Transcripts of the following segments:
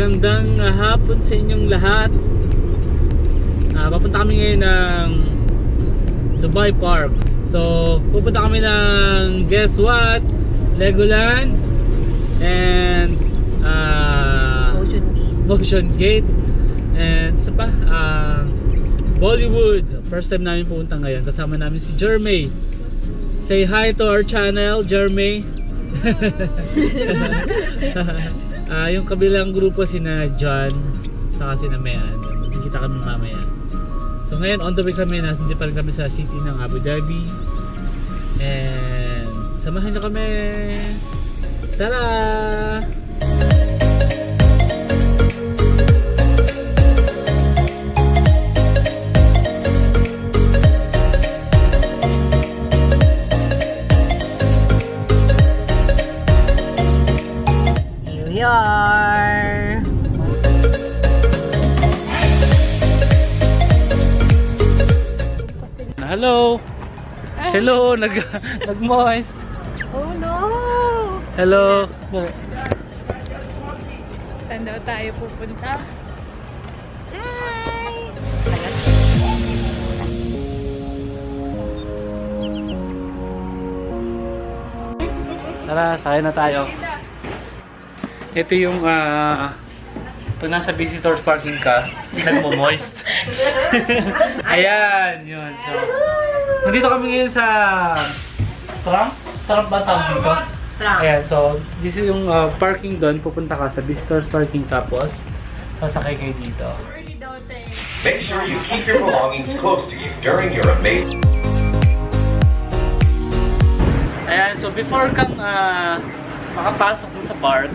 Magandang hapon sa inyong lahat. Papunta kami ngayon ng Dubai Park. So, pupunta kami ng, guess what? Legoland and Motion Gate and isa pa, Bollywood. First time namin pupunta ngayon. Kasama namin si Jeremy. Say hi to our channel, Jeremy. Yung kabilang grupo sina John saka sina Mayan. Kita kami mamaya. So ngayon on the way kami, hindi pa rin kami sa city ng Abu Dhabi. And samahan nyo kami. Tara! Here we are. Hello! Hello! Nag-moist! Oh no! Hello! Saan daw tayo pupunta? Hi! Tara, sakay na tayo. Ito yung pag nasa visitors parking ka, nagmo-moist. Ayan, yun. So, nandito kami ngayon sa tram? Tram ba tawag dito? Tram. Ayan, so this is yung parking doon. Pupunta ka sa visitors parking tapos sasakay kayo dito. Make sure you keep your belongings close to you during your amazing... Ayan, so before kang makapasok sa park,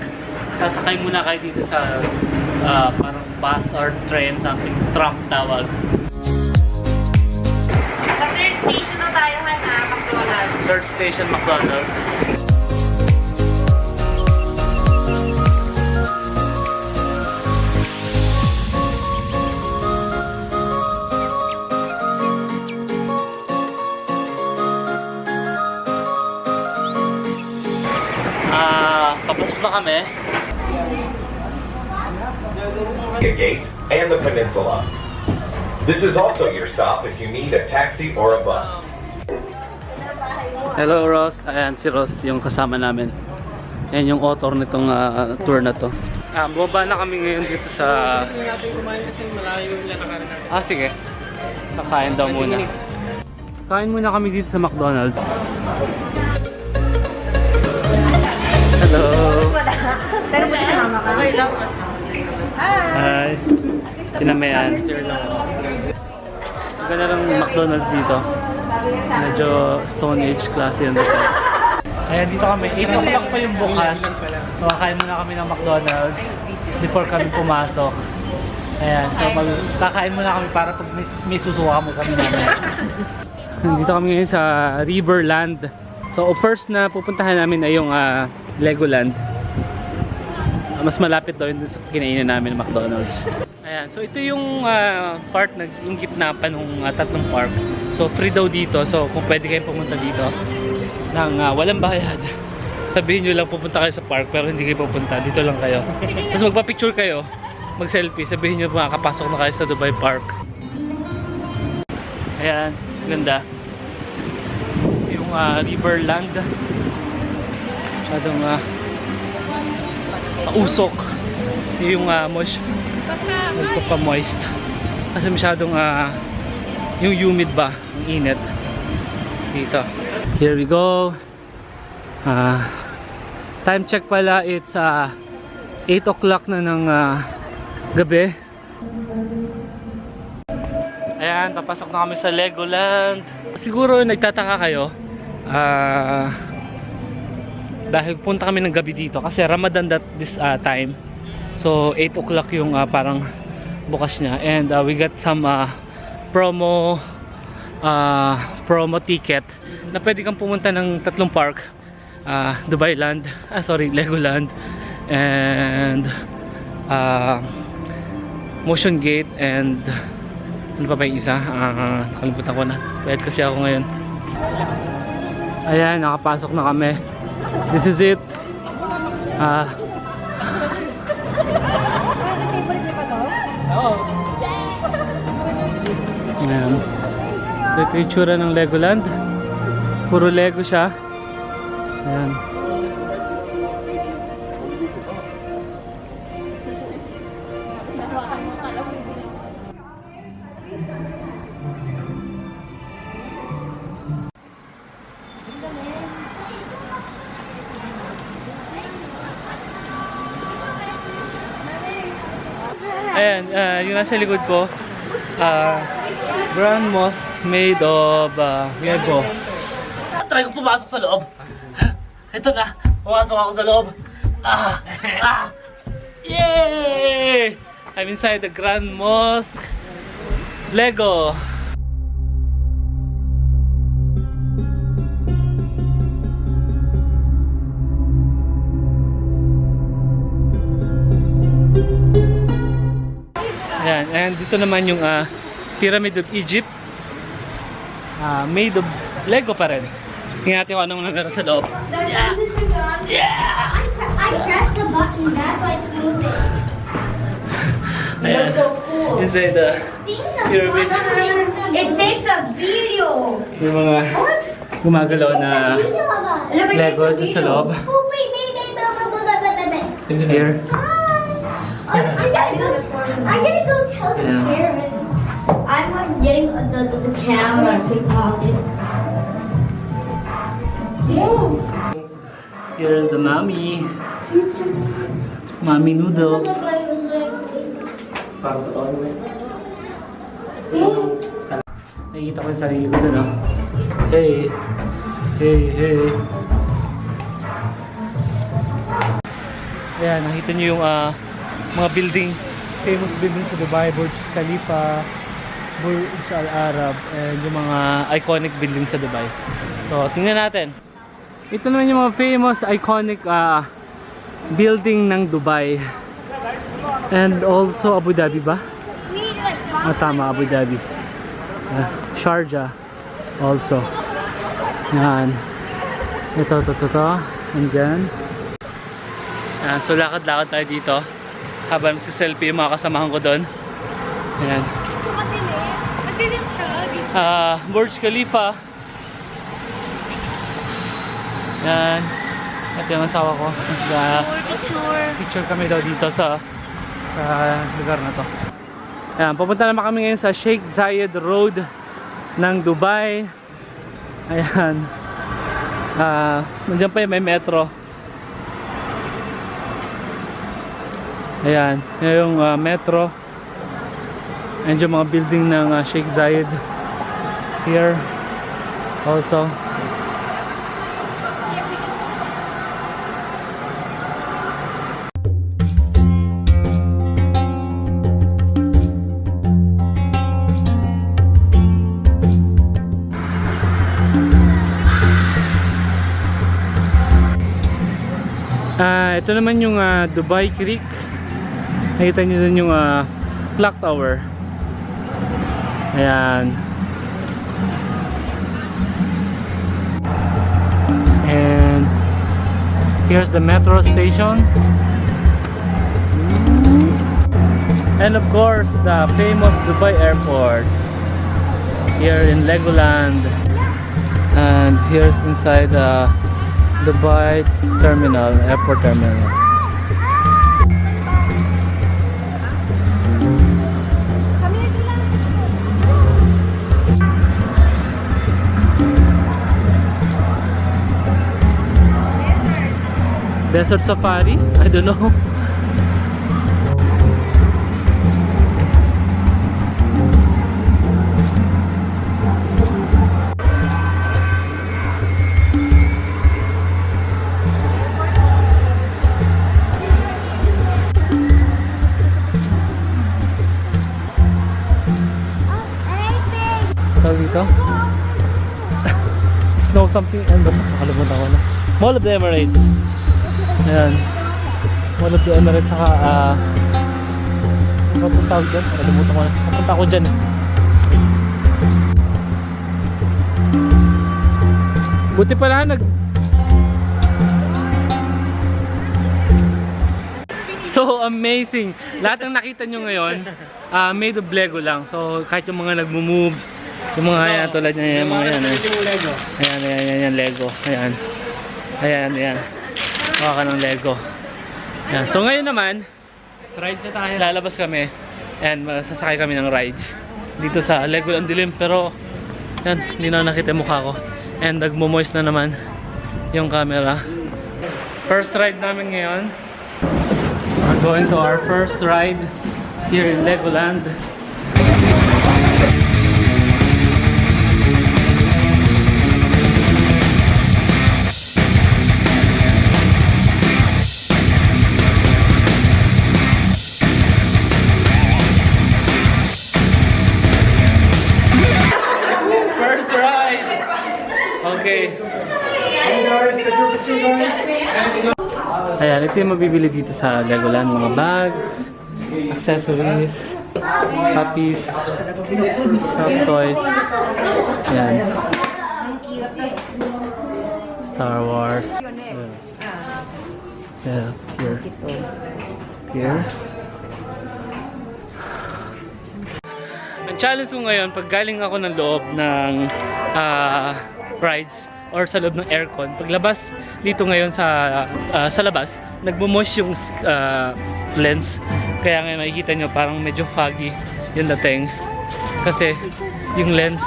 sasakay muna kayo dito sa parang bus or train, something, tram tawag. Sa third station na tayo na McDonald's. Third station, McDonald's. Papasok na kami. Gate and the peninsula. This is also your stop if you need a taxi or a bus. Hello Ross, ayan si Ross yung kasama namin. Ayan yung author nitong tour na to. Bumaba na kami ngayon dito sa... sige. Kakain daw muna. Kain muna kami dito sa McDonald's. Hello! Pero ba na mama ka? Okay lang. Hi! Kinamayan. Ang ganda ng McDonald's dito. Medyo Stone Age klase yan dito. Ayan, dito kami. 8 o'clock pa yung bukas. So, kakain muna kami ng McDonald's before kami pumasok. Ayan, so kakain muna kami para pag may susuka kami namin. Dito kami ngayon sa Riverland. So, first na pupuntahan namin ay yung Legoland. Mas malapit daw yun sa kinainan namin McDonald's. Ayan, so ito yung part na yung gitna pa nung tatlong park. So free daw dito. So kung pwede kayong pumunta dito nang walang bayad, sabihin nyo lang pupunta kayo sa park pero hindi kayo pupunta. Dito lang kayo. Tapos magpa-picture kayo, mag-selfie, sabihin nyo makakapasok na kayo sa Dubai Park. Ayan, ganda. Yung Riverland. Masyadong usok yung nagpapa-moist kasi masyadong yung humid ba, ang init dito. Here we go. Time check pala, it's 8 o'clock na ng gabi. Ayan, papasok na kami sa Legoland. Siguro nagtataka kayo dahil punta kami ng gabi dito kasi Ramadan this time. So 8 o'clock yung parang bukas niya. And we got some promo ticket na pwede kang pumunta ng tatlong park. Dubai Land, Legoland and Motion Gate and ano pa ba yung isa? Nakalimutan ko na. Pwede kasi ako ngayon. Ayan, nakapasok na kami. This is it. Ayan. So ito yung tsura ng Legoland. Puro Lego siya. Ayan. Ayan, yung nasa likod ko, Grand Mosque made of Lego. Try ko pumasok sa loob. Ito na, pumasok ako sa loob. Yay! I'm inside the Grand Mosque Lego. Ayan, and dito naman yung Pyramid of Egypt. Made of Lego pa rin. Tingnan natin kung anong meron sa loob. Yeah! I pressed the button, that's why it's moving. Ayan. So cool. Inside the pyramid. It takes a video. Yung mga gumagalaw na Lego dyan sa loob. Oh, wait. Here. I'm gonna go tell the parents. I'm getting the camera to take all this. Move! Here's the mommy. Mommy noodles. Nakikita ko yung sarili ko dun, oh. Hey. Hey, hey. Ayan, nakita nyo yung mga building. Famous building sa Dubai. Burj Khalifa, Burj Al Arab, and yung mga iconic building sa Dubai. So, tingnan natin. Ito naman yung mga famous iconic building ng Dubai. And also Abu Dhabi ba? Tama, Abu Dhabi. Sharjah also. Yan. Ito. Andyan. So lakad-lakad tayo dito habang nagsiselfie yung mga kasamahan ko doon. Ayan. Madilim siya. Burj Khalifa. Yan. Ito yung asawa ko. Picture kami daw dito sa lugar na to. Ayan, pupunta naman kami ngayon sa Sheikh Zayed Road ng Dubai. Ayan. Nandiyan pa yung may metro. Ayan, yung metro. And yung mga building ng Sheikh Zayed here also. Ito naman yung Dubai Creek. Nakita nyo dun yung clock tower. Ayan. And here's the metro station. And of course the famous Dubai airport here in Legoland. And here's inside the Dubai terminal, airport terminal. Desert safari? I don't know. Tawag dito? Snow something. Ano ba ito? Nakalimutan ko na. Mall of the Emirates. Ayan. Mall of the Emirates. Saka ano ba tawag dyan? Nakalimutan ko na. Napunta ako dyan. Buti pala So amazing! Lahat ng nakita nyo ngayon, made of Lego lang. So kahit yung mga nagmo-move, yung mga yan, tulad niya, yung mga yan. Ayan, Lego. Ayan. Mukha ka ng Lego. Ayan. So ngayon naman, rides na tayo. Lalabas kami and sasakay kami ng rides dito sa Legoland dilim, pero yan, hindi na nakita yung mukha ko and nagmo-moist na naman yung camera. First ride namin ngayon. We're going to our first ride here in Legoland. First ride! Okay. Ayan, ito yung mabibili dito sa Legoland. Mga bags, accessories, puppies, stuffed toys. Ayan. Star Wars. Yes. Yeah, here. Ang challenge ko ngayon, pag galing ako ng loob ng rides or sa loob ng aircon, paglabas dito ngayon sa labas, nagmo-moist yung lens. Kaya ngayon makikita nyo parang medyo foggy yung dating. Kasi yung lens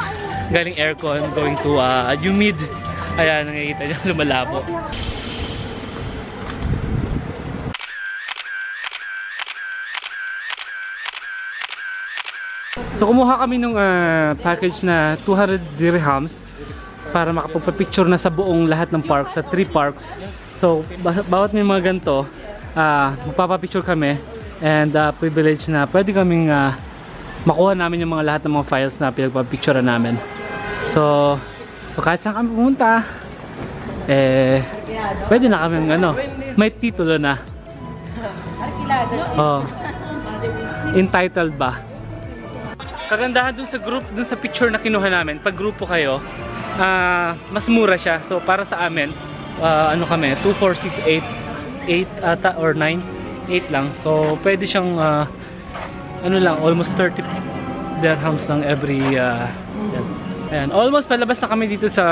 galing aircon going to humid. Ayan, nakikita nyo lumalabo. So kumuha kami nung package na 200 dirhams para makapagpa-picture na sa buong lahat ng parks, sa 3 parks. So bawat may mga ganito, magpapapicture kami and privilege na pwede kaming makuha namin yung mga lahat ng mga files na pinagpapicture namin. So kahit saan kami pumunta, pwede na kami may titulo na. Oh, entitled ba? Kagandahan dun sa group, dun sa picture na kinuha namin, pag grupo kayo, mas mura siya. So para sa amin, kami, 2, 4, 6, 8 ata or 9, 8 lang. So pwede siyang almost 30 dirhams lang every ayan. Almost palabas na kami dito sa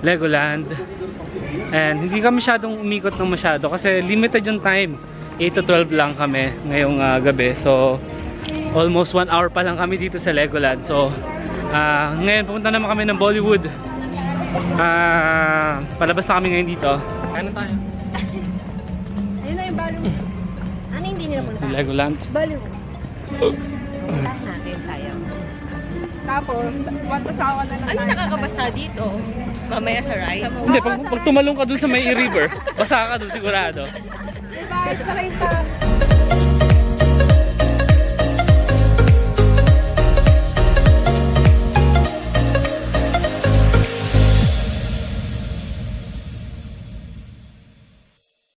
Legoland. And hindi kami masyadong umikot ng masyado kasi limited yung time. 8 to 12 lang kami ngayong gabi. So almost 1 hour pa lang kami dito sa Legoland. So ngayon pupunta naman kami ng Bollywood. Palabas na kami ngayon dito. Ano tayo? Ayun na yung Bollywood. Ano hindi nila punta? Legoland. Bollywood. Puntahan natin, sayang. Tapos, magpasawa na lang. Ano nakakabasa dito? Mamaya sa ride? Hindi, pag tumalong ka dun sa may river, basa ka dun sigurado. Bye!